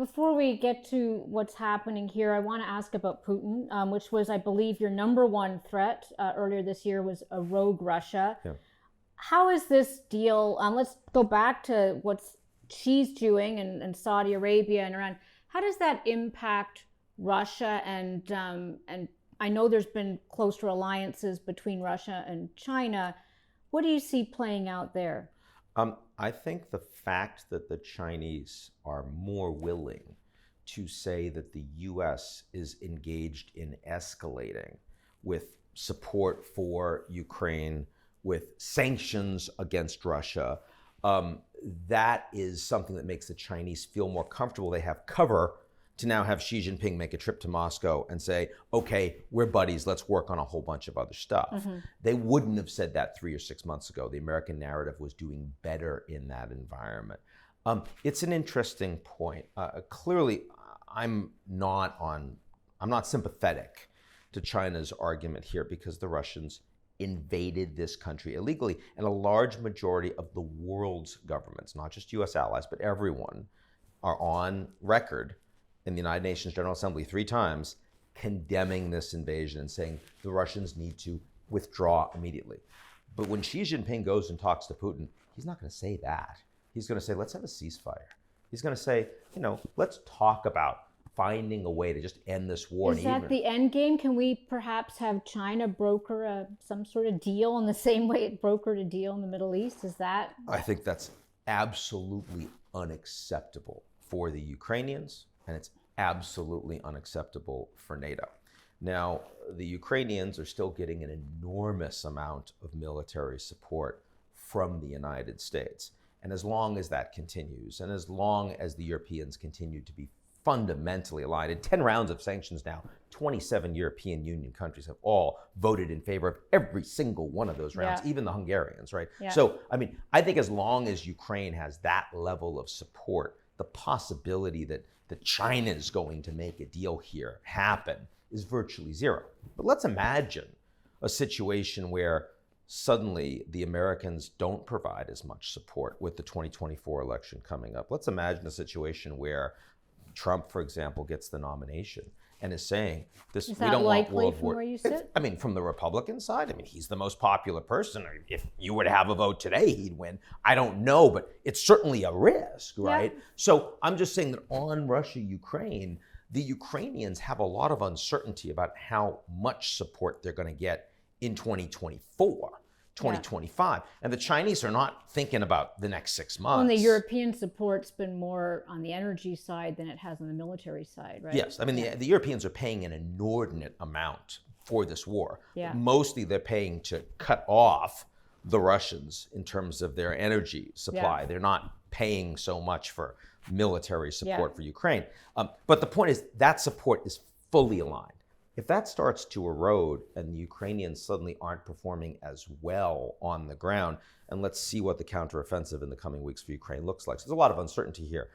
before we get to what's happening here, I want to ask about Putin, which was, I believe, your number one threat earlier this year was a rogue Russia. Yeah. How is this deal? Let's go back to what she's doing and Saudi Arabia and Iran. How does that impact Russia? And I know there's been closer alliances between Russia and China. What do you see playing out there? I think the fact that the Chinese are more willing to say that the U.S. is engaged in escalating with support for Ukraine, with sanctions against Russia, that is something that makes the Chinese feel more comfortable. They have cover to now have Xi Jinping make a trip to Moscow and say, okay, we're buddies, let's work on a whole bunch of other stuff. Mm-hmm. They wouldn't have said that 3 or 6 months ago. The American narrative was doing better in that environment. It's an interesting point. Clearly, I'm not sympathetic to China's argument here because the Russians invaded this country illegally, and a large majority of the world's governments, not just US allies, but everyone, are on record in the United Nations General Assembly 3 times condemning this invasion and saying the Russians need to withdraw immediately. But when Xi Jinping goes and talks to Putin, he's not going to say that. He's going to say, let's have a ceasefire. He's going to say, let's talk about finding a way to just end this war. Is that the end game? Can we perhaps have China broker some sort of deal in the same way it brokered a deal in the Middle East? Is that? I think that's absolutely unacceptable for the Ukrainians, and it's absolutely unacceptable for NATO. Now, the Ukrainians are still getting an enormous amount of military support from the United States. And as long as that continues, and as long as the Europeans continue to be fundamentally aligned, in 10 rounds of sanctions now, 27 European Union countries have all voted in favor of every single one of those rounds, even the Hungarians, right? Yeah. So, I think as long as Ukraine has that level of support, the possibility that China is going to make a deal here happen is virtually zero. But let's imagine a situation where suddenly the Americans don't provide as much support with the 2024 election coming up. Let's imagine a situation where Trump, for example, gets the nomination and is saying, "This we don't want World War." Where you sit? From the Republican side, he's the most popular person. If you were to have a vote today, he'd win. I don't know, but it's certainly a risk, right? Yeah. So I'm just saying that on Russia-Ukraine, the Ukrainians have a lot of uncertainty about how much support they're going to get in 2024. 2025. Yeah. And the Chinese are not thinking about the next 6 months. And the European support's been more on the energy side than it has on the military side, right? Yes. The Europeans are paying an inordinate amount for this war. Yeah. Mostly they're paying to cut off the Russians in terms of their energy supply. Yeah. They're not paying so much for military support for Ukraine. But the point is that support is fully aligned. If that starts to erode and the Ukrainians suddenly aren't performing as well on the ground, and let's see what the counteroffensive in the coming weeks for Ukraine looks like. So there's a lot of uncertainty here.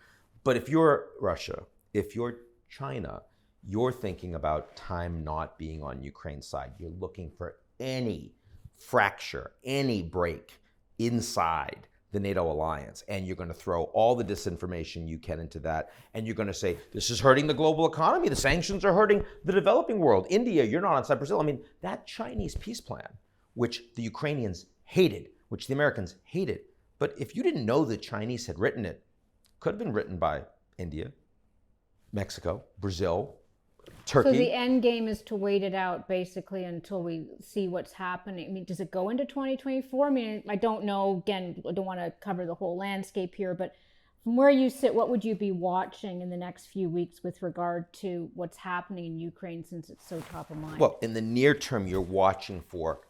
But if you're Russia, if you're China, you're thinking about time not being on Ukraine's side. You're looking for any fracture, any break inside the NATO alliance, and you're going to throw all the disinformation you can into that, and you're going to say, this is hurting the global economy, the sanctions are hurting the developing world. India, you're not on side. Brazil, that Chinese peace plan, which the Ukrainians hated, which the Americans hated, but if you didn't know the Chinese had written it, could have been written by India, Mexico, Brazil, Turkey. So the end game is to wait it out basically until we see what's happening. Does it go into 2024? I don't know. Again, I don't want to cover the whole landscape here, but from where you sit, what would you be watching in the next few weeks with regard to what's happening in Ukraine since it's so top of mind? Well, in the near term, you're watching for,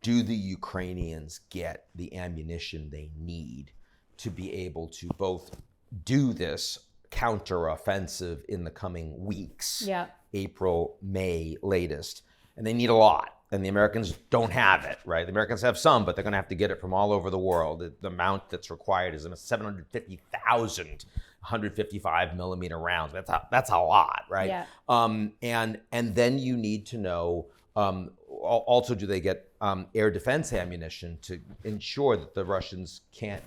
do the Ukrainians get the ammunition they need to be able to both do this counteroffensive in the coming weeks, April, May latest, and they need a lot, and the Americans don't have it, right? The Americans have some, but they're going to have to get it from all over the world. The amount that's required is 750,000 155 millimeter rounds. That's a lot, right? Yeah. And then you need to know, also, do they get air defense ammunition to ensure that the Russians can't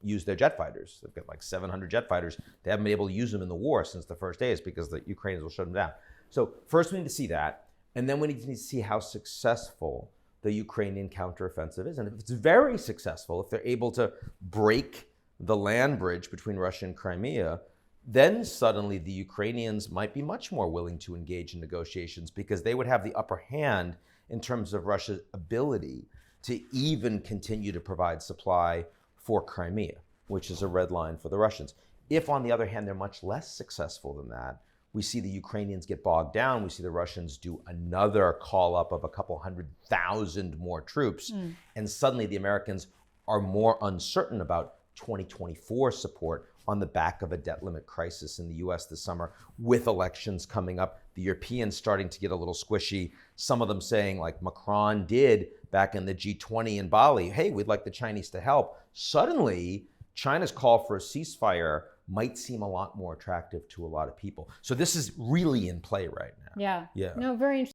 use their jet fighters. They've got like 700 jet fighters. They haven't been able to use them in the war since the first days because the Ukrainians will shut them down. So first we need to see that, and then we need to see how successful the Ukrainian counteroffensive is. And if it's very successful, if they're able to break the land bridge between Russia and Crimea, then suddenly the Ukrainians might be much more willing to engage in negotiations because they would have the upper hand in terms of Russia's ability to even continue to provide supply for Crimea, which is a red line for the Russians. If, on the other hand, they're much less successful than that, we see the Ukrainians get bogged down. We see the Russians do another call up of a couple 100,000 more troops. And suddenly the Americans are more uncertain about 2024 support on the back of a debt limit crisis in the US this summer, with elections coming up, the Europeans starting to get a little squishy, some of them saying, like Macron did back in the G20 in Bali, hey, we'd like the Chinese to help. Suddenly, China's call for a ceasefire might seem a lot more attractive to a lot of people. So this is really in play right now. Yeah. Yeah. No, very interesting.